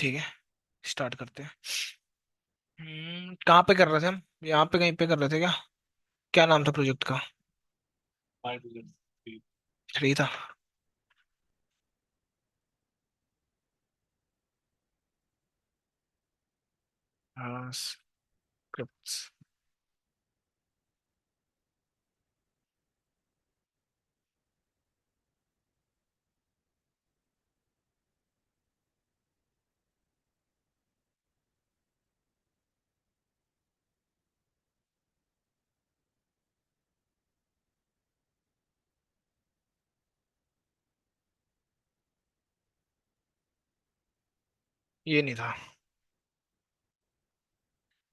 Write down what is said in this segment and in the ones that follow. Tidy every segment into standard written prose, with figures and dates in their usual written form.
ठीक है, स्टार्ट करते हैं। कहाँ पे कर रहे थे हम? यहाँ पे कहीं पे कर रहे थे क्या? क्या नाम था प्रोजेक्ट का? थ्री था। हाँ, स्क्रिप्ट्स। ये नहीं था।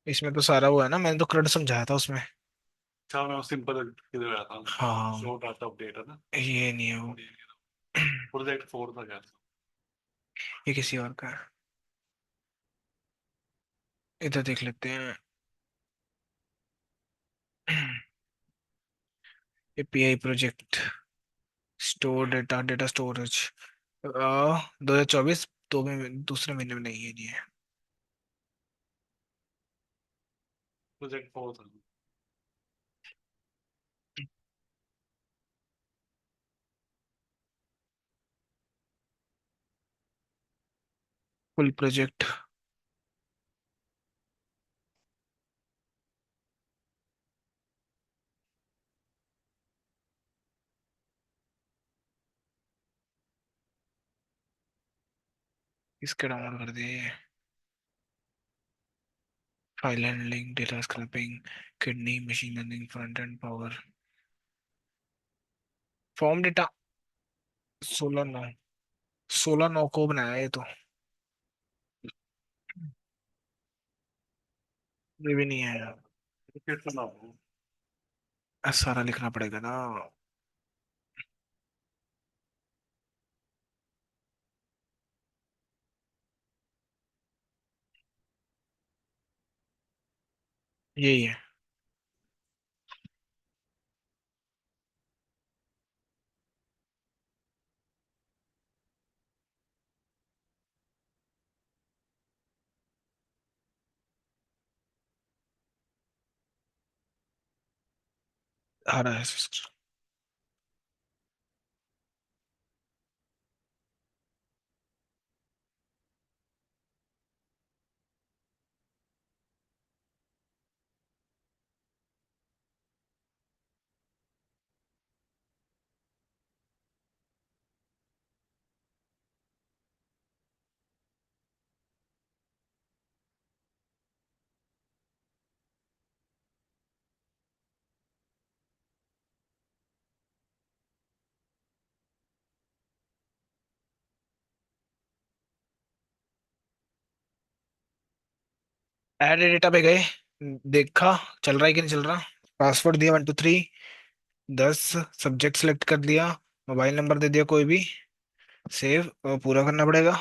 इसमें तो सारा वो है ना, मैंने तो CRUD समझाया था उसमें। अच्छा मैं सिंपल किधर आया था। हाँ, शो डाटा अपडेट है ना। ये नहीं है वो। प्रोजेक्ट 4 था क्या। ये किसी और का है। इधर देख लेते हैं। API project, store data, data storage. 2024, दो में दूसरे महीने में नहीं है, नहीं है। प्रोजेक्ट 4 था। Full project. इसके डाउनलोड कर दिए। File handling, data scraping, kidney, machine learning, front end power, form data. 16/9, 16/9 को बनाया है ये तो। ये भी नहीं है यार। फिर तो ना हो। सारा लिखना पड़ेगा ना। यही है। आ रहा है सिस्टर। ऐड डेटा पे गए, देखा चल रहा है कि नहीं चल रहा। पासवर्ड दिया 1 2 3, 10। सब्जेक्ट सेलेक्ट कर दिया, मोबाइल नंबर दे दिया कोई भी। सेव, पूरा करना पड़ेगा।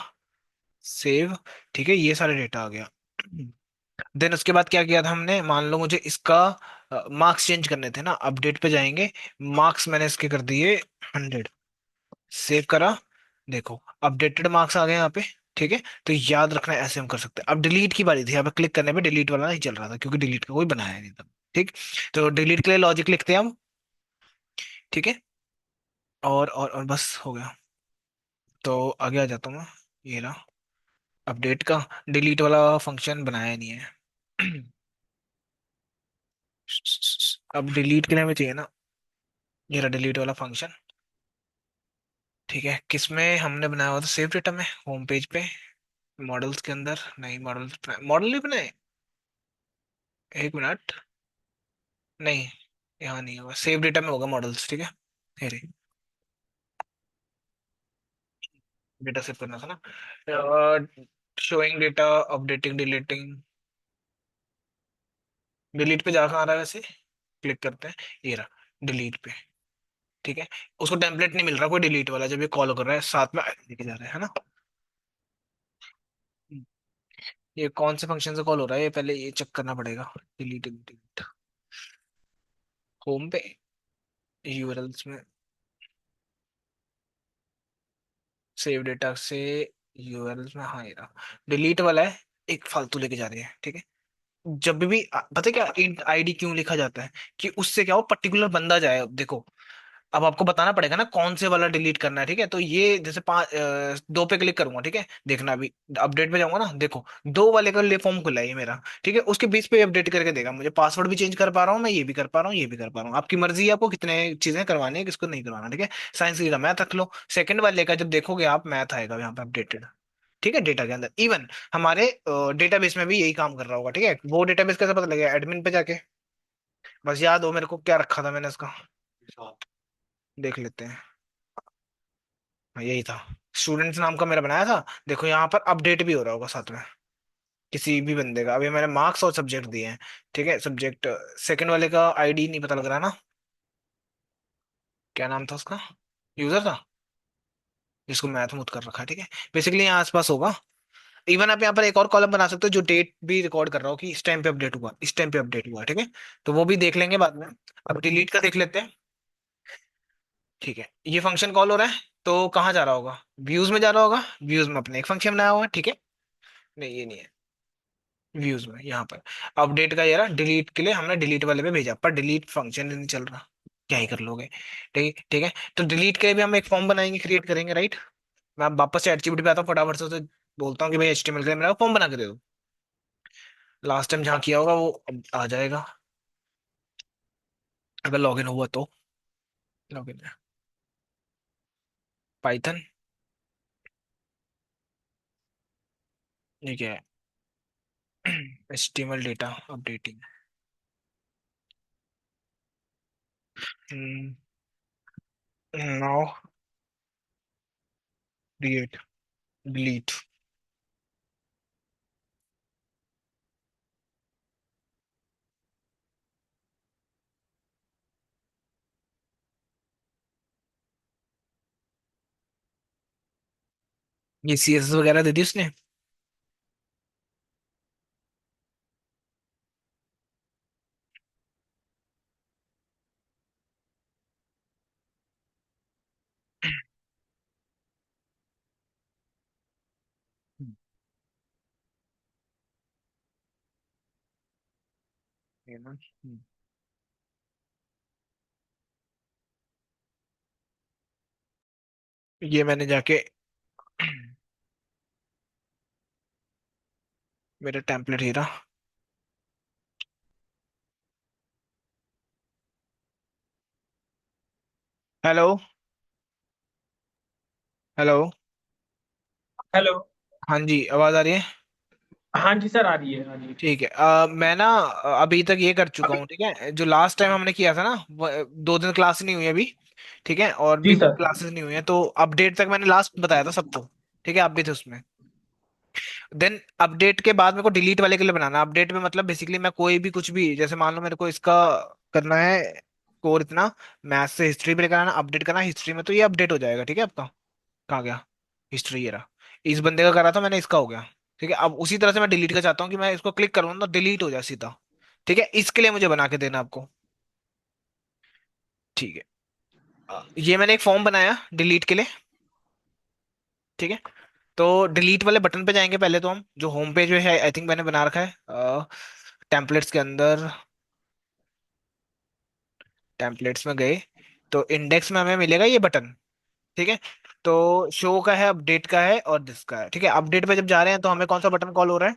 सेव। ठीक है, ये सारे डेटा आ गया। देन उसके बाद क्या किया था हमने, मान लो मुझे इसका मार्क्स चेंज करने थे ना, अपडेट पे जाएंगे। मार्क्स मैंने इसके कर दिए 100। सेव करा। देखो, अपडेटेड मार्क्स आ गए यहाँ पे। ठीक है, तो याद रखना ऐसे हम कर सकते हैं। अब डिलीट की बारी थी, यहाँ पे क्लिक करने पे डिलीट वाला नहीं चल रहा था क्योंकि डिलीट का कोई बनाया नहीं था। ठीक, तो डिलीट के लिए लॉजिक लिखते हैं हम। ठीक है, और बस हो गया। तो आगे आ जाता हूँ मैं। ये रहा अपडेट का। डिलीट वाला फंक्शन बनाया नहीं है। अब डिलीट के लिए हमें चाहिए ना, ये रहा डिलीट वाला फंक्शन। ठीक है, किसमें हमने बनाया हुआ था? सेव डेटा में, होम पेज पे। मॉडल्स के अंदर नहीं, मॉडल्स, मॉडल नहीं बनाए। एक मिनट। नहीं, यहाँ नहीं होगा, सेव डेटा में होगा मॉडल्स। ठीक है, ये रही। डेटा सेव करना था ना। Showing data, updating, deleting. Delete पे जा कहाँ आ रहा है वैसे? क्लिक करते हैं, ये रहा डिलीट पे। ठीक है, उसको टेम्पलेट नहीं मिल रहा कोई डिलीट वाला, जब ये कॉल कर रहा है साथ में लेके जा रहा है ना। ये कौन से फंक्शन से कॉल हो रहा है, ये पहले ये चेक करना पड़ेगा। Delete, delete. होम पे, यूआरएल्स में, सेव डेटा से यूआरएल में, हाँ ये रहा। डिलीट वाला है, एक फालतू लेके जा रही है, ठीक है। जब भी पता है क्या इंट आईडी क्यों लिखा जाता है, कि उससे क्या हो पर्टिकुलर बंदा जाए। अब देखो, अब आपको बताना पड़ेगा ना कौन से वाला डिलीट करना है, ठीक है। तो ये जैसे दो पे क्लिक करूंगा, ठीक है, देखना अभी अपडेट पे जाऊंगा ना, देखो दो वाले का ले फॉर्म खुला है ये मेरा, ठीक है। उसके बीच पे अपडेट करके देगा मुझे, पासवर्ड भी चेंज कर पा रहा हूँ मैं, ये भी कर पा रहा हूँ, ये भी कर पा रहा हूँ। आपकी मर्जी है आपको कितने चीजें करवानी है, किसको नहीं करवाना, ठीक है। साइंस की मैथ रख लो। सेकंड वाले का जब देखोगे आप, मैथ आएगा यहाँ पे अपडेटेड, ठीक है, डेटा के अंदर। इवन हमारे डेटाबेस में भी यही काम कर रहा होगा, ठीक है। वो डेटाबेस कैसे पता लगेगा, एडमिन पे जाके, बस याद हो मेरे को क्या रखा था मैंने इसका, विशाल। देख लेते हैं। हाँ, यही था। स्टूडेंट्स नाम का मेरा बनाया था। देखो यहाँ पर अपडेट भी हो रहा होगा साथ में, किसी भी बंदे का। अभी मैंने मार्क्स और सब्जेक्ट दिए हैं, ठीक है। सब्जेक्ट सेकंड वाले का आईडी नहीं पता लग रहा ना, क्या नाम था उसका, यूजर था जिसको मैथ मूथ कर रखा है, ठीक है। बेसिकली यहाँ आसपास होगा। इवन आप यहाँ पर एक और कॉलम बना सकते हो जो डेट भी रिकॉर्ड कर रहा हो, कि इस टाइम पे अपडेट हुआ, इस टाइम पे अपडेट हुआ, ठीक है। तो वो भी देख लेंगे बाद में। अब डिलीट का देख लेते हैं, ठीक है। ये फंक्शन कॉल हो रहा है, तो कहाँ जा रहा होगा, व्यूज में जा रहा होगा। व्यूज में अपने एक फंक्शन बनाया हुआ है, ठीक है। नहीं ये नहीं है, व्यूज में यहाँ पर अपडेट का ये रहा। डिलीट के लिए हमने डिलीट वाले पे भेजा, पर डिलीट फंक्शन नहीं चल रहा, क्या ही कर लोगे। ठीक ठीक है। तो डिलीट के लिए भी हम एक फॉर्म बनाएंगे, क्रिएट करेंगे, राइट। मैं अब वापस से एचटीटीपी पे आता हूँ फटाफट से, उसे बोलता हूँ कि भाई एचटीएमएल के लिए मेरा फॉर्म बना के दे दो। लास्ट टाइम जहाँ किया होगा वो अब आ जाएगा, अगर लॉगिन हुआ तो। लॉगिन है पाइथन, ये क्या है, HTML data updating, now create delete. ये सीएसएस वगैरह दे दी उसने। ये ना, ये मैंने जाके मेरा टेम्पलेट ही रहा। Hello, hello. हेलो। हाँ जी, आवाज आ रही है। हाँ जी सर, आ रही है, आ रही है। ठीक है। मैं ना अभी तक ये कर चुका हूँ, ठीक है। जो लास्ट टाइम हमने किया था ना, 2 दिन क्लास नहीं हुई अभी, ठीक है। और भी जी कुछ सर। क्लासेस नहीं हुई है, तो अपडेट तक मैंने लास्ट बताया था सबको, ठीक है। आप भी थे उसमें। देन अपडेट के बाद मेरे को डिलीट वाले के लिए बनाना। अपडेट में मतलब बेसिकली मैं कोई भी कुछ भी, जैसे मान लो मेरे को इसका करना है कोर इतना, मैथ से हिस्ट्री पे लेकर आना, अपडेट करना हिस्ट्री में, तो ये अपडेट हो जाएगा, ठीक है आपका। कहाँ गया, हिस्ट्री, ये रहा। इस बंदे का करा था मैंने, इसका हो गया, ठीक है। अब उसी तरह से मैं डिलीट का चाहता हूँ कि मैं इसको क्लिक करूँ तो डिलीट हो जाए सीधा, ठीक है। इसके लिए मुझे बना के देना आपको, ठीक है। ये मैंने एक फॉर्म बनाया डिलीट के लिए, ठीक है। तो डिलीट वाले बटन पे जाएंगे पहले तो हम, जो होम पेज है आई थिंक मैंने बना रखा है, टेम्पलेट्स के अंदर, टेम्पलेट्स में गए तो इंडेक्स में हमें मिलेगा ये बटन, ठीक है। तो शो का है, अपडेट का है, और दिस का है, ठीक है। अपडेट पे जब जा रहे हैं तो हमें कौन सा बटन कॉल हो रहा है,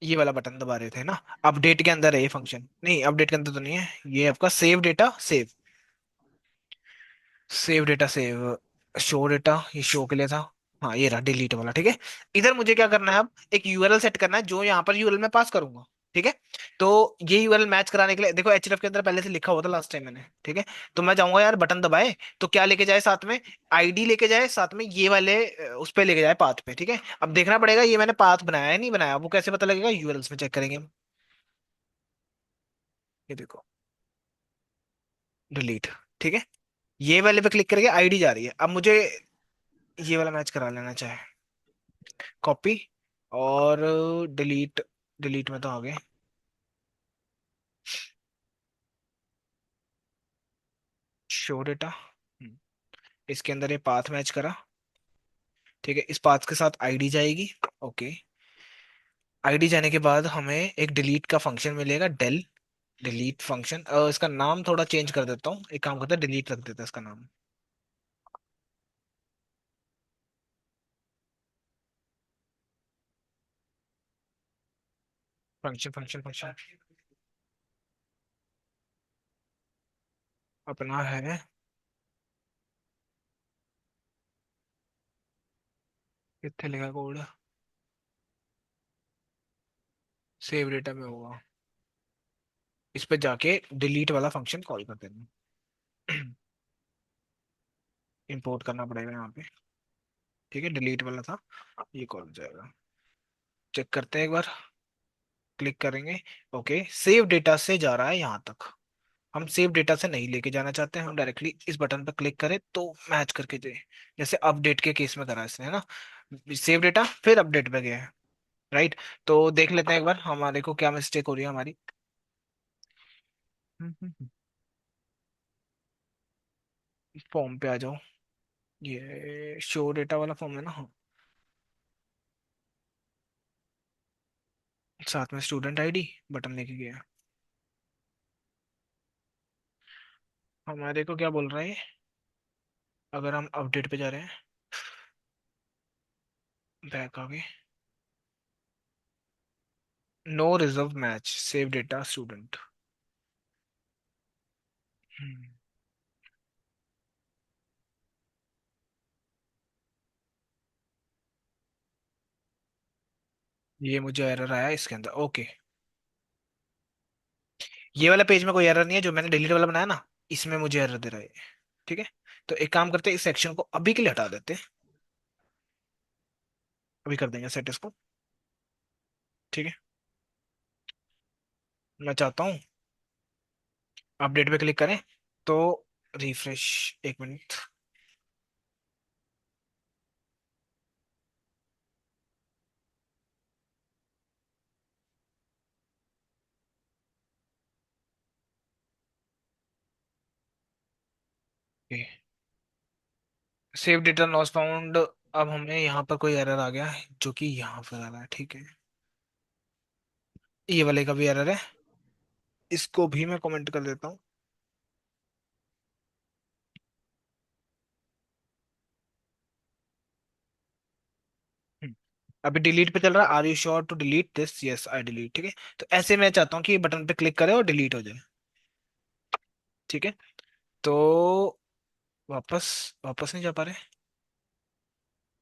ये वाला बटन दबा रहे थे ना। अपडेट के अंदर है ये फंक्शन, नहीं अपडेट के अंदर तो नहीं है। ये आपका save data save, save data save, show data, ये शो के लिए था। हाँ ये रहा डिलीट वाला, ठीक है। इधर मुझे क्या करना है, अब एक यूआरएल सेट करना है जो यहाँ पर यूआरएल में पास करूंगा, ठीक है। तो ये यूआरएल मैच कराने के लिए देखो एचएफ के अंदर पहले से लिखा हुआ था लास्ट टाइम मैंने, ठीक है। तो मैं जाऊंगा यार, बटन दबाए तो क्या लेके जाए साथ में, आईडी लेके जाए साथ में, ये वाले उस पे लेके जाए पाथ पे, ठीक है। अब देखना पड़ेगा ये मैंने पाथ बनाया है नहीं बनाया, वो कैसे पता लगेगा, यूआरएल्स में चेक करेंगे हम। ये देखो डिलीट, ठीक है। ये वाले पे क्लिक करके आईडी जा रही है। अब मुझे ये वाला मैच करा लेना चाहे, कॉपी और डिलीट, डिलीट में तो आ गए, शो डेटा, इसके अंदर ये पाथ मैच करा, ठीक है, इस पाथ के साथ आईडी जाएगी। ओके, आईडी जाने के बाद हमें एक डिलीट का फंक्शन मिलेगा, डेल डिलीट फंक्शन। इसका नाम थोड़ा चेंज कर देता हूँ, एक काम करता है डिलीट रख देता है इसका नाम। फंक्शन फंक्शन फंक्शन अपना है, कितने लिखा कोड, सेव डेटा में होगा। इस पे जाके डिलीट वाला फंक्शन कॉल कर देना। इंपोर्ट करना पड़ेगा यहाँ पे। ठीक है, डिलीट वाला था, ये कॉल हो जाएगा। चेक करते हैं एक बार, क्लिक करेंगे। ओके, सेव डेटा से जा रहा है यहाँ तक। हम सेव डेटा से नहीं लेके जाना चाहते हैं, हम डायरेक्टली इस बटन पर क्लिक करें तो मैच करके दे, जैसे अपडेट के केस में करा इसने, है ना। सेव डेटा फिर अपडेट पे गया है। राइट, तो देख लेते हैं एक बार हमारे को क्या मिस्टेक हो रही है हमारी। फॉर्म पे आ जाओ, ये शो डेटा वाला फॉर्म है ना, साथ में स्टूडेंट आईडी बटन लेके गया। हमारे को क्या बोल रहा है ये? अगर हम अपडेट पे जा रहे हैं, बैक आ गए, no reserve match, save data student. ये मुझे एरर आया इसके अंदर। ओके, ये वाला पेज में कोई एरर नहीं है, जो मैंने डिलीट वाला बनाया ना, इसमें मुझे एरर दे रहा है। ठीक है, तो एक काम करते हैं, इस सेक्शन को अभी के लिए हटा देते हैं, अभी कर देंगे सेट इसको। ठीक है, मैं चाहता हूँ अपडेट पे क्लिक करें तो रिफ्रेश, एक minute. Save data loss found, अब हमें यहाँ पर कोई एरर आ गया है जो कि यहाँ पर आ रहा है। ठीक है, ये वाले का भी एरर है, इसको भी मैं कमेंट कर देता हूँ। हम्म, अभी डिलीट पे चल रहा है, are you sure to delete this, yes I delete. ठीक है, तो ऐसे मैं चाहता हूँ कि बटन पे क्लिक करे और डिलीट हो जाए। ठीक है, तो वापस वापस नहीं जा पा रहे।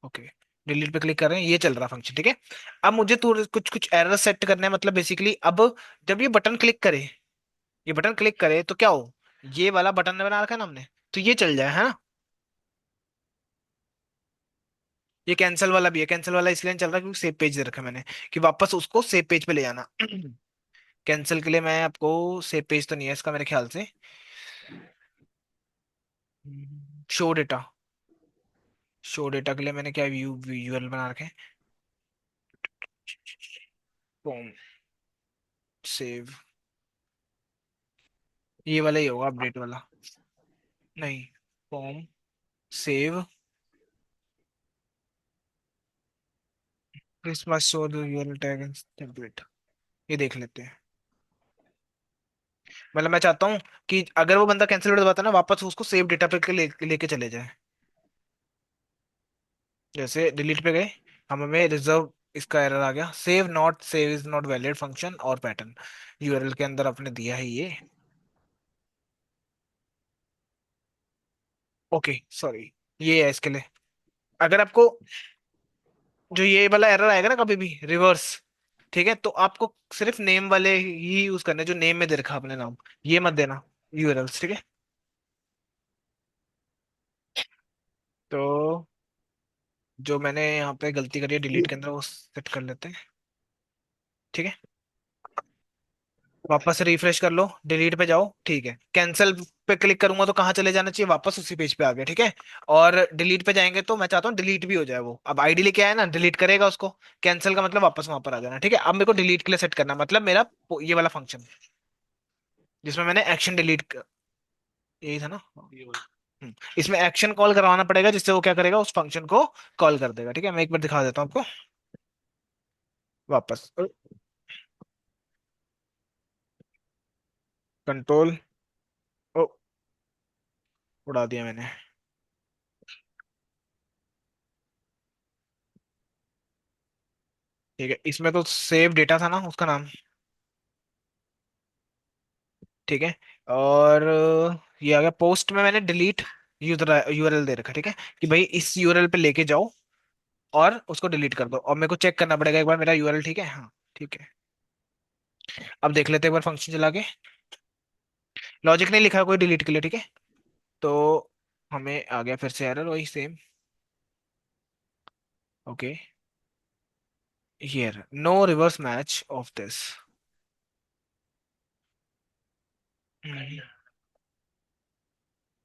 ओके, डिलीट पे क्लिक कर रहे हैं, ये चल रहा फंक्शन। ठीक है, अब मुझे तो कुछ कुछ एरर सेट करने हैं, मतलब बेसिकली अब जब ये बटन क्लिक करे, ये बटन क्लिक करे तो क्या हो, ये वाला बटन बना रखा है ना हमने, तो ये चल जाए, है ना। ये कैंसिल वाला भी है, कैंसिल वाला इसलिए नहीं चल रहा क्योंकि सेव पेज दे रखा है मैंने, कि वापस उसको सेव पेज पे ले जाना। कैंसिल के लिए मैं आपको, सेव पेज तो नहीं है इसका मेरे ख्याल से, शो डेटा, शो डेटा के लिए मैंने क्या व्यू विजुअल बना रखे हैं, फॉर्म सेव, ये वाला ही होगा अपडेट वाला। नहीं, form save Christmas show URL tag template, ये देख लेते हैं। मतलब मैं चाहता हूँ कि अगर वो बंदा कैंसिल दबाता है ना, वापस उसको सेव डेटा पे लेके चले जाए। जैसे डिलीट पे गए, हमें रिजर्व, इसका एरर आ गया, save not, save is not valid function और पैटर्न, यूआरएल के अंदर आपने दिया है ये। ओके सॉरी, ये है इसके लिए। अगर आपको जो ये वाला एरर आएगा ना कभी भी रिवर्स, ठीक है, तो आपको सिर्फ नेम वाले ही यूज करने, जो नेम में दे रखा है अपने नाम, ये मत देना यूआरएल्स। ठीक है, तो जो मैंने यहाँ पे गलती करी है डिलीट के अंदर, वो सेट कर लेते हैं। ठीक है, वापस रिफ्रेश कर लो, डिलीट पे जाओ। ठीक है, कैंसिल पे क्लिक करूंगा तो कहाँ चले जाना चाहिए, वापस उसी पेज पे आ गया। ठीक है, और डिलीट पे जाएंगे तो मैं चाहता हूँ डिलीट भी हो जाए, वो अब आईडी लेके आया ना, डिलीट करेगा उसको, कैंसिल का मतलब वापस वहां पर आ जाना। ठीक है, अब मेरे को डिलीट के लिए सेट करना, मतलब मेरा ये वाला फंक्शन जिसमें मैंने एक्शन डिलीट, यही था ना। ये वाला इसमें एक्शन कॉल करवाना पड़ेगा, जिससे वो क्या करेगा, उस फंक्शन को कॉल कर देगा। ठीक है, मैं एक बार दिखा देता हूँ आपको वापस। कंट्रोल, ओ, उड़ा दिया मैंने। ठीक है, इसमें तो सेव डेटा था ना उसका नाम। ठीक है, और ये आ गया पोस्ट में, मैंने डिलीट यूआरएल दे रखा। ठीक है, कि भाई इस यूआरएल पे लेके जाओ और उसको डिलीट कर दो, और मेरे को चेक करना पड़ेगा एक बार मेरा यूआरएल ठीक है। हाँ ठीक है, अब देख लेते हैं एक बार फंक्शन चला के। लॉजिक नहीं लिखा है कोई डिलीट के लिए। ठीक है, तो हमें आ गया फिर से एरर वही same. Okay, here no reverse match of this.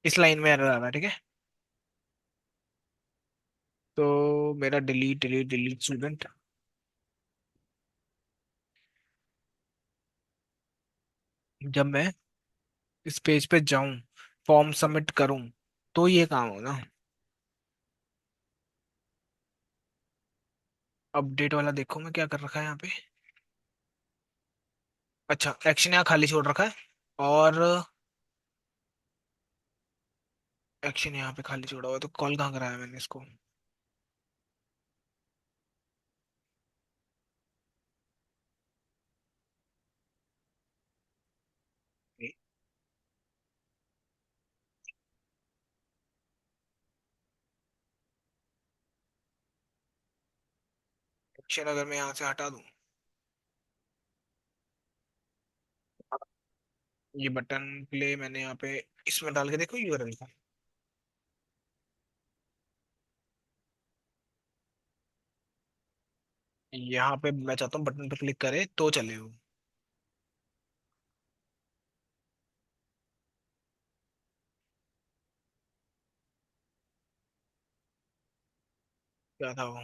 इस लाइन में एरर आ रहा है। ठीक है, तो मेरा डिलीट डिलीट डिलीट स्टूडेंट, जब मैं इस पेज पे जाऊं, फॉर्म सबमिट करूं, तो ये काम हो ना। अपडेट वाला देखो मैं क्या कर रखा है यहाँ पे। अच्छा, एक्शन यहाँ खाली छोड़ रखा है, और एक्शन यहाँ पे खाली छोड़ा हुआ है, तो कॉल कहाँ कराया मैंने इसको। एक्शन अगर मैं यहाँ से हटा दूं, ये बटन प्ले मैंने यहाँ पे इसमें डाल के देखो यूआरएल का। यहाँ पे मैं चाहता हूँ बटन पे क्लिक करे तो चले वो। क्या था वो,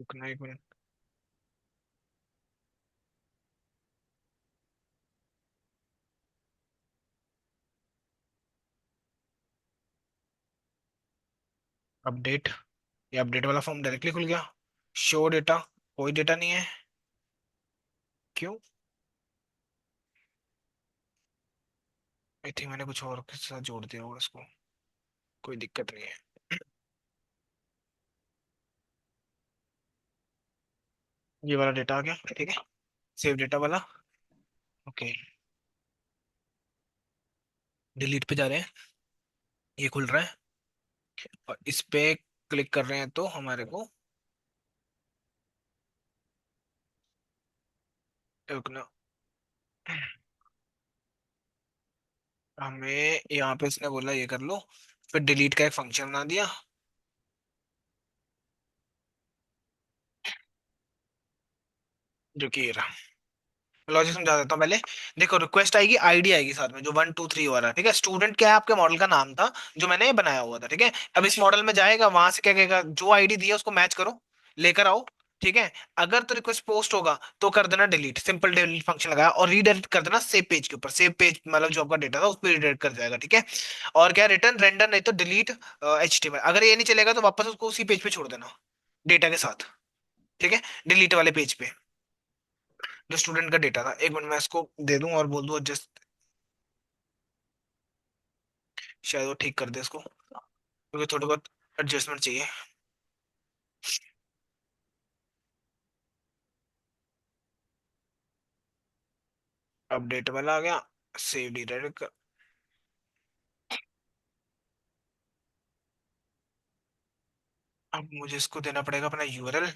रुकना एक मिनट। अपडेट, ये अपडेट वाला फॉर्म डायरेक्टली खुल गया। शो डेटा, कोई डेटा नहीं है। क्यों, आई थिंक मैंने कुछ और के साथ जोड़ दिया होगा इसको। कोई दिक्कत नहीं है। ये वाला डेटा आ गया। ठीक है, सेव डेटा वाला। ओके, डिलीट पे जा रहे हैं, ये खुल रहा है, और इस पे क्लिक कर रहे हैं तो हमारे को रुकना। हमें यहाँ पे इसने बोला ये कर लो, फिर डिलीट का एक फंक्शन बना दिया, जो कि ये रहा। लॉजिक समझा देता हूँ पहले। देखो, रिक्वेस्ट आएगी, आईडी आएगी साथ में, जो 1 2 3 हो रहा है। ठीक है, स्टूडेंट क्या है, आपके मॉडल का नाम था जो मैंने बनाया हुआ था। ठीक है, अब इस मॉडल में जाएगा, वहां से क्या कहेगा, जो आईडी दी है उसको मैच करो, लेकर आओ। ठीक है, अगर तो रिक्वेस्ट पोस्ट होगा तो कर देना डिलीट, सिंपल डिलीट फंक्शन लगाया, और रीडायरेक्ट कर देना सेव पेज के ऊपर। सेव पेज मतलब जो आपका डेटा था उस पर रीडायरेक्ट कर जाएगा। ठीक है, और क्या, रिटर्न रेंडर नहीं तो डिलीट एचटीएमएल। अगर ये नहीं चलेगा तो वापस उसको उसी पेज पे छोड़ देना, डेटा के साथ। ठीक है, डिलीट वाले पेज पे जो स्टूडेंट का डेटा था। एक मिनट मैं इसको दे दूं और बोल दूं जस्ट, शायद वो ठीक कर दे इसको, क्योंकि थोड़ी बहुत एडजस्टमेंट चाहिए। अपडेट वाला आ गया, सेव डायरेक्ट। अब मुझे इसको देना पड़ेगा अपना URL.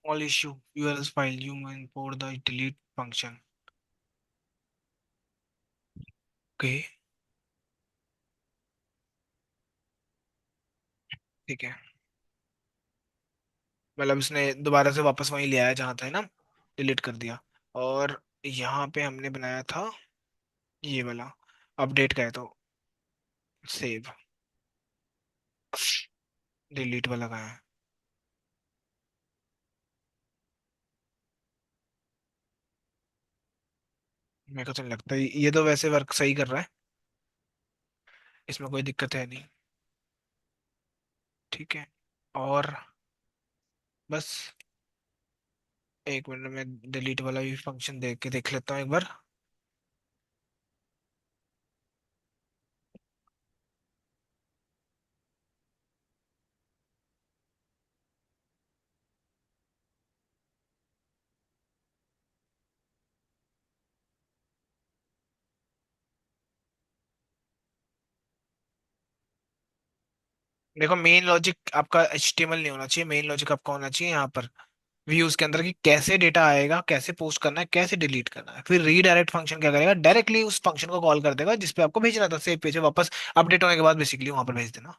All issue URL file यू में import the delete function. Okay, ठीक है, मतलब इसने दोबारा से वापस वहीं ले आया जहाँ था, है ना, डिलीट कर दिया। और यहाँ पे हमने बनाया था ये वाला, अपडेट का है तो सेव। डिलीट वाला कहाँ है? मेरे को तो नहीं लगता, ये तो वैसे वर्क सही कर रहा है, इसमें कोई दिक्कत है नहीं। ठीक है। और बस एक मिनट में डिलीट वाला भी फंक्शन देख के देख लेता हूँ एक बार। देखो मेन लॉजिक आपका HTML नहीं होना चाहिए, मेन लॉजिक आपका होना चाहिए यहाँ पर व्यूज के अंदर, कि कैसे डेटा आएगा, कैसे पोस्ट करना है, कैसे डिलीट करना है। फिर रीडायरेक्ट फंक्शन क्या करेगा, डायरेक्टली उस फंक्शन को कॉल कर देगा जिसपे आपको भेजना था, सेव पेज पे वापस अपडेट होने के बाद बेसिकली वहां पर भेज देना।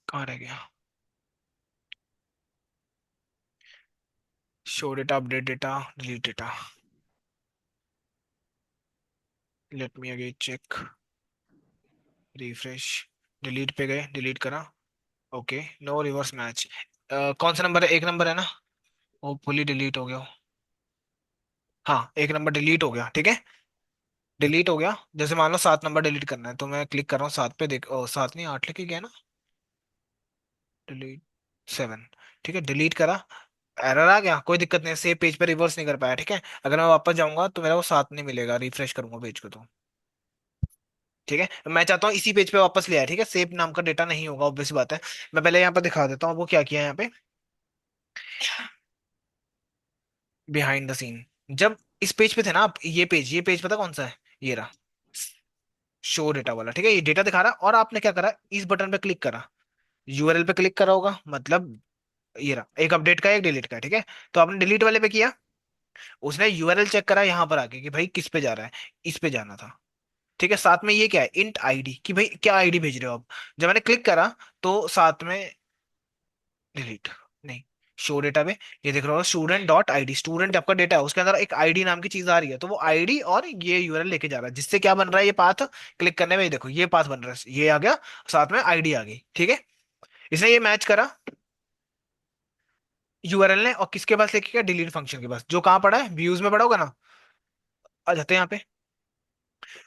कहाँ रह गया? Show data, update data, delete data. Let me again check. Refresh. Delete पे गए, डिलीट करा। Okay, no reverse match. कौन सा नंबर है? एक नंबर है ना? होपफुली डिलीट हो गया हो। हाँ, एक नंबर डिलीट हो गया, ठीक है। डिलीट हो गया। जैसे मान लो 7 नंबर डिलीट करना है, तो मैं क्लिक कर रहा हूँ 7 पे, देख 7 नहीं 8 लिखे गया ना। डिलीट 7। ठीक है, डिलीट करा। एरर आ गया, कोई दिक्कत नहीं, सेव पेज पे रिवर्स नहीं कर पाया, ठीक है। अगर मैं वापस जाऊंगा तो मेरा वो 7 नहीं मिलेगा, रिफ्रेश करूंगा पेज को तो। ठीक है, मैं चाहता हूँ इसी पेज पे वापस ले आए, ठीक है, सेव नाम का डेटा नहीं होगा, ऑब्वियस बात है। मैं पहले यहाँ पर दिखा देता हूँ वो क्या किया है यहाँ पे, बिहाइंड द सीन। जब इस पेज पे थे ना आप, ये पेज पता कौन सा है? ये रहा, शो डेटा वाला, ठीक है। ये डेटा दिखा रहा है, और आपने क्या करा, इस बटन पे क्लिक करा, URL पे क्लिक करा होगा, मतलब ये रहा, एक अपडेट का है, एक डिलीट का है, ठीक है। तो आपने डिलीट वाले पे किया, उसने URL चेक करा यहाँ पर आके कि भाई किस पे जा रहा है, इस पे जाना था। ठीक है, साथ में ये क्या है, इंट आईडी, कि भाई क्या आईडी भेज रहे हो आप। जब मैंने क्लिक करा तो साथ में डिलीट नहीं, शो डेटा पे ये देख रहा होगा, student.id, स्टूडेंट आपका डेटा है, उसके अंदर एक आईडी नाम की चीज आ रही है, तो वो आईडी और ये URL लेके जा रहा है, जिससे क्या बन रहा है, ये पाथ क्लिक करने में, ये देखो ये पाथ बन रहा है, ये आ गया, साथ में आईडी आ गई, ठीक है। इसने ये मैच करा URL ने, और किसके पास लेके गया, डिलीट फंक्शन के पास, जो कहाँ पड़ा है, व्यूज में पड़ा होगा ना। आ जाते हैं यहाँ पे,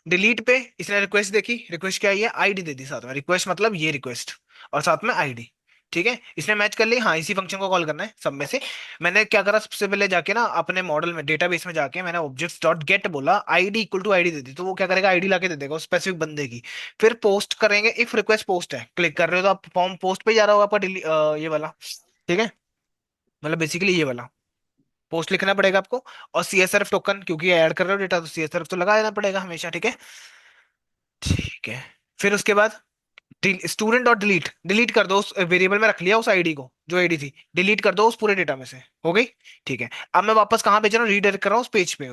डिलीट पे इसने रिक्वेस्ट देखी, रिक्वेस्ट क्या आई है, आईडी दे दी साथ में, रिक्वेस्ट मतलब ये रिक्वेस्ट, और साथ में आईडी। ठीक है, इसने मैच कर ली, हाँ इसी फंक्शन को कॉल करना है सब में से। मैंने क्या करा, सबसे पहले जाके ना अपने मॉडल में, डेटाबेस में जाके मैंने ऑब्जेक्ट्स डॉट गेट बोला, आईडी इक्वल टू आईडी दे दी, तो वो क्या करेगा, आईडी लाके दे देगा स्पेसिफिक बंदे की। फिर पोस्ट करेंगे, इफ रिक्वेस्ट पोस्ट है, क्लिक कर रहे हो तो आप फॉर्म पोस्ट पे जा रहा होगा आपका, ये वाला, ठीक है, मतलब बेसिकली ये वाला पोस्ट लिखना पड़ेगा आपको। और CSRF टोकन, क्योंकि ऐड कर रहे हो डेटा, तो CSRF तो लगा देना पड़ेगा हमेशा, ठीक है। ठीक है, फिर उसके बाद स्टूडेंट डॉट डिलीट, डिलीट कर दो, उस वेरिएबल में रख लिया उस आईडी को, जो आईडी थी, डिलीट कर दो उस पूरे डेटा में से, हो गई। ठीक है, अब मैं वापस कहाँ भेज रहा हूँ, रीडायरेक्ट कर रहा हूँ उस पेज पे,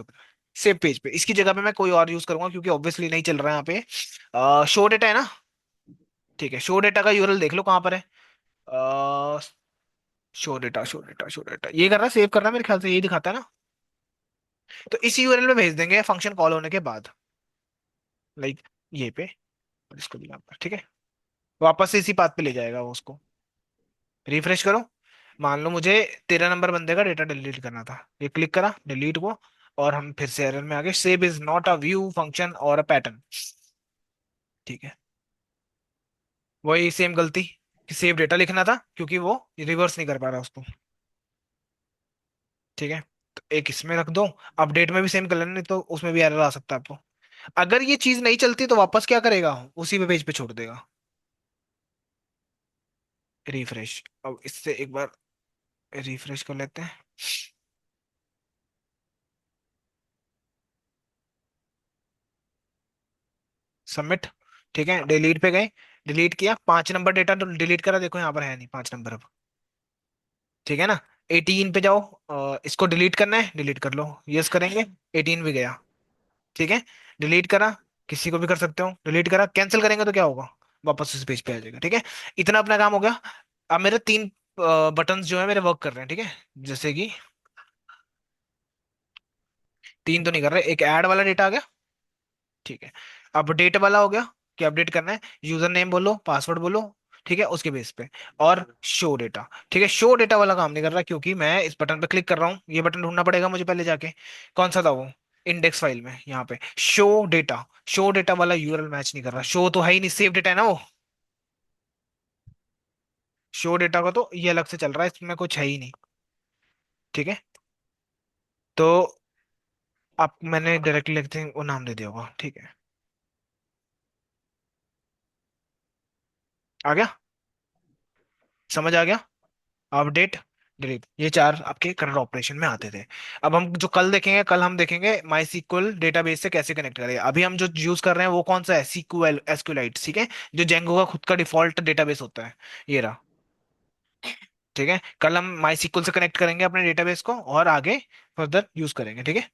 सेव पेज पे। इसकी जगह पे मैं कोई और यूज करूंगा, क्योंकि ऑब्वियसली नहीं चल रहा है यहाँ पे, शो डेटा है ना। ठीक है, शो डेटा का URL देख लो कहाँ पर है। Show data, show data, show data, ये कर रहा है, सेव कर रहा है, मेरे ख्याल से यही दिखाता है ना। तो इस URL में भेज देंगे फंक्शन कॉल होने के बाद, लाइक ये पे, और इसको भी यहाँ पर, ठीक है। वापस से इसी बात पे ले जाएगा वो उसको। रिफ्रेश करो, मान लो मुझे 13 नंबर बंदे का डेटा डिलीट करना था, ये क्लिक करा, डिलीट हुआ। और हम फिर से एरर में आ गए, save is not a view function और अ पैटर्न। ठीक है, वही सेम गलती, कि सेव डेटा लिखना था, क्योंकि वो रिवर्स नहीं कर पा रहा उसको। ठीक है, तो एक इसमें रख दो, अपडेट में भी सेम कर लेना, नहीं तो उसमें भी एरर आ सकता है आपको। अगर ये चीज नहीं चलती तो वापस क्या करेगा, उसी पे पेज पे छोड़ देगा। रिफ्रेश, अब इससे एक बार रिफ्रेश कर लेते हैं। सबमिट। ठीक है, डिलीट पे गए, डिलीट किया, 5 नंबर डेटा डिलीट करा, देखो यहाँ पर है नहीं 5 नंबर अब। ठीक है ना, 18 पे जाओ, इसको डिलीट करना है, डिलीट कर लो, यस करेंगे, 18 भी गया। ठीक है, डिलीट करा, किसी को भी कर सकते हो, डिलीट करा, कैंसिल करेंगे तो क्या होगा, वापस उस पेज पे आ जाएगा, ठीक है। इतना अपना काम हो गया। अब मेरे 3 बटन्स जो है मेरे वर्क कर रहे हैं, ठीक है। जैसे कि 3 तो नहीं कर रहे, एक ऐड वाला डेटा आ गया। ठीक है, अब डेट वाला हो गया, कि अपडेट करना है, यूजर नेम बोलो, पासवर्ड बोलो, ठीक है, उसके बेस पे। और शो डेटा, ठीक है, शो डेटा वाला काम नहीं कर रहा क्योंकि मैं इस बटन पे क्लिक कर रहा हूँ, ये बटन ढूंढना पड़ेगा मुझे पहले जाके, कौन सा था वो, इंडेक्स फाइल में यहाँ पे शो डेटा वाला यूआरएल मैच नहीं कर रहा, शो तो है ही नहीं, सेव डेटा है ना वो, शो डेटा का तो ये अलग से चल रहा है, इसमें कुछ है ही नहीं, ठीक है। तो आप मैंने डायरेक्टली लिखते हैं वो नाम दे दिया होगा, ठीक है, आ गया, समझ आ गया, अपडेट डिलीट, ये चार आपके करंट ऑपरेशन में आते थे। अब हम जो कल देखेंगे, कल हम देखेंगे माई सीक्वल डेटाबेस से कैसे कनेक्ट करें। अभी हम जो यूज कर रहे हैं वो कौन सा है, सीक्वल एसक्यूएलाइट, ठीक है, जो जेंगो का खुद का डिफॉल्ट डेटाबेस होता है, ये रहा, ठीक है। कल हम माई सीक्वल से कनेक्ट करेंगे अपने डेटाबेस को और आगे फर्दर यूज करेंगे, ठीक है।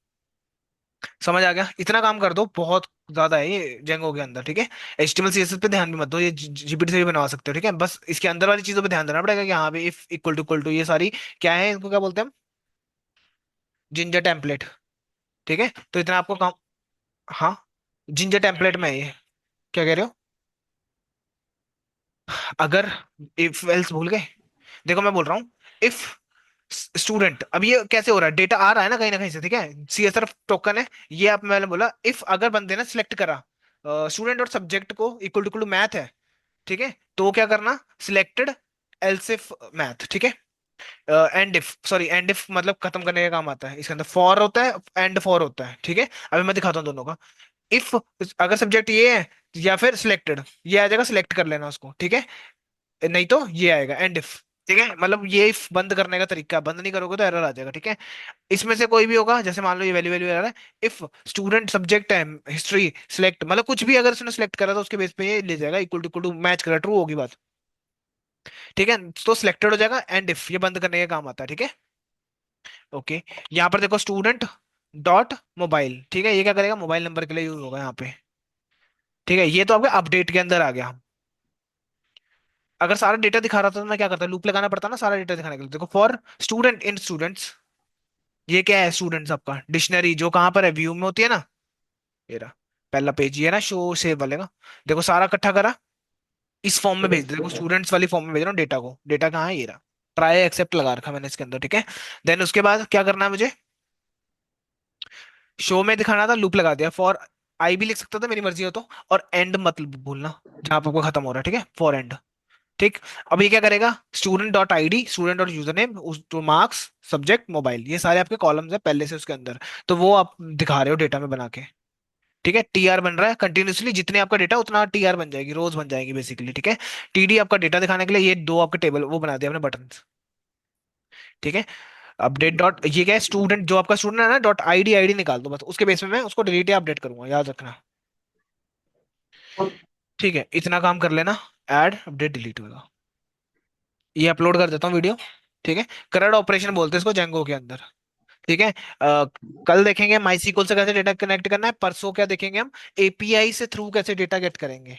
समझ आ गया, इतना काम कर दो, बहुत ज्यादा है ये जेंगो के अंदर, ठीक है। एचटीएमएल सीएसएस पे ध्यान भी मत दो, ये जीपीटी से भी बनवा सकते हो, ठीक है, बस इसके अंदर वाली चीजों पे ध्यान देना पड़ेगा कि हाँ भाई इफ इक्वल टू ये सारी क्या है, इनको क्या बोलते हैं हम, जिंजर टेम्पलेट, ठीक है। तो इतना आपको काम, हाँ, जिंजर टेम्पलेट में है ये, क्या कह रहे हो, अगर इफ एल्स भूल गए, देखो मैं बोल रहा हूँ, इफ स्टूडेंट, अब ये कैसे हो रहा है, डेटा आ रहा है ना कहीं से, ठीक है, सीएसआर टोकन है, ये आप मैंने बोला इफ अगर बंदे ने सिलेक्ट करा स्टूडेंट और सब्जेक्ट को इक्वल टू मैथ है, ठीक है, तो क्या करना, सिलेक्टेड एल्स इफ मैथ, ठीक है। And if, sorry, and if मतलब खत्म करने का काम आता है, इसके अंदर फॉर होता है, एंड फॉर होता है, ठीक है। अभी मैं दिखाता हूँ दोनों का, इफ अगर सब्जेक्ट ये है या फिर सिलेक्टेड, ये आ जाएगा, सिलेक्ट कर लेना उसको, ठीक है, नहीं तो ये आएगा एंड इफ, ठीक है, मतलब ये इफ बंद करने का तरीका, बंद नहीं करोगे तो एरर आ जाएगा, ठीक है। इसमें से कोई भी होगा, जैसे मान लो ये वैल्यू वैल्यू एरर है, इफ स्टूडेंट सब्जेक्ट है हिस्ट्री सिलेक्ट, मतलब कुछ भी अगर उसने सिलेक्ट करा तो उसके बेस पे ये ले जाएगा, इक्वल टू मैच करा, ट्रू होगी बात, ठीक है, तो सिलेक्टेड हो जाएगा, एंड इफ ये बंद करने का काम आता है, ठीक है। ओके, यहाँ पर देखो स्टूडेंट डॉट मोबाइल, ठीक है, ये क्या करेगा, मोबाइल नंबर के लिए यूज होगा यहाँ पे, ठीक है, ये तो आपके अपडेट के अंदर आ गया। अगर सारा डेटा दिखा रहा था तो मैं क्या करता, लूप लगाना पड़ता ना सारा डेटा दिखाने के लिए। देखो फॉर स्टूडेंट इन स्टूडेंट्स, ये क्या है, स्टूडेंट्स आपका डिक्शनरी जो कहाँ पर है, व्यू में होती है ना, ये रहा पहला पेज, ये ना शो सेव वाले का, देखो सारा इकट्ठा करा, इस फॉर्म में भेज दे, देखो स्टूडेंट्स वाली फॉर्म में भेज रहा हूँ डेटा को, डेटा कहाँ है, ये रहा, ट्राई एक्सेप्ट लगा रखा मैंने इसके अंदर, ठीक है। देन उसके बाद क्या करना है मुझे, शो में दिखाना था, लूप लगा दिया, फॉर आई भी लिख सकता था मेरी मर्जी हो तो, और एंड मत भूलना जहां पर आपको खत्म हो रहा है, ठीक है, फॉर एंड, ठीक। अब ये क्या करेगा, student dot I D, student dot user name, marks, subject, mobile, ये सारे आपके कॉलम्स है पहले से उसके अंदर, तो वो आप दिखा रहे हो डेटा में बना के, ठीक है। टीआर बन रहा है कंटिन्यूसली, जितने आपका डेटा उतना टीआर बन जाएगी, रोज बन जाएगी बेसिकली, ठीक है। टीडी आपका डेटा दिखाने के लिए ये दो आपके टेबल वो बना दिया आपने बटन, ठीक है। अपडेट डॉट, ये क्या है, स्टूडेंट जो आपका स्टूडेंट है ना, डॉट आईडी निकाल दो बस, उसके बेस में मैं उसको डिलीट या अपडेट करूंगा, याद रखना, ठीक है, इतना काम कर लेना, ऐड अपडेट डिलीट होगा, ये अपलोड कर देता हूँ वीडियो, ठीक है। करंट ऑपरेशन बोलते हैं इसको जेंगो के अंदर, ठीक है। कल देखेंगे माई सीक्वल से कैसे डेटा कनेक्ट करना है, परसों क्या देखेंगे हम, एपीआई से थ्रू कैसे डेटा गेट करेंगे,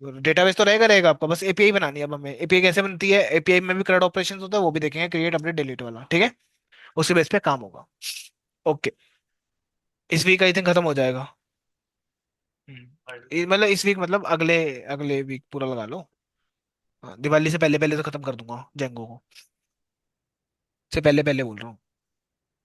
डेटाबेस तो रहेगा रहेगा आपका, बस एपीआई बनानी है अब हमें, एपीआई कैसे बनती है, एपीआई में भी करंट ऑपरेशन होता है, वो भी देखेंगे, क्रिएट अपडेट डिलीट वाला, ठीक है, उसी बेस पे काम होगा। ओके, इस वीक आई थिंक खत्म हो जाएगा। मतलब इस वीक मतलब अगले अगले वीक पूरा लगा लो, हाँ, दिवाली से पहले पहले तो खत्म कर दूंगा जेंगो को, से पहले पहले बोल रहा हूँ।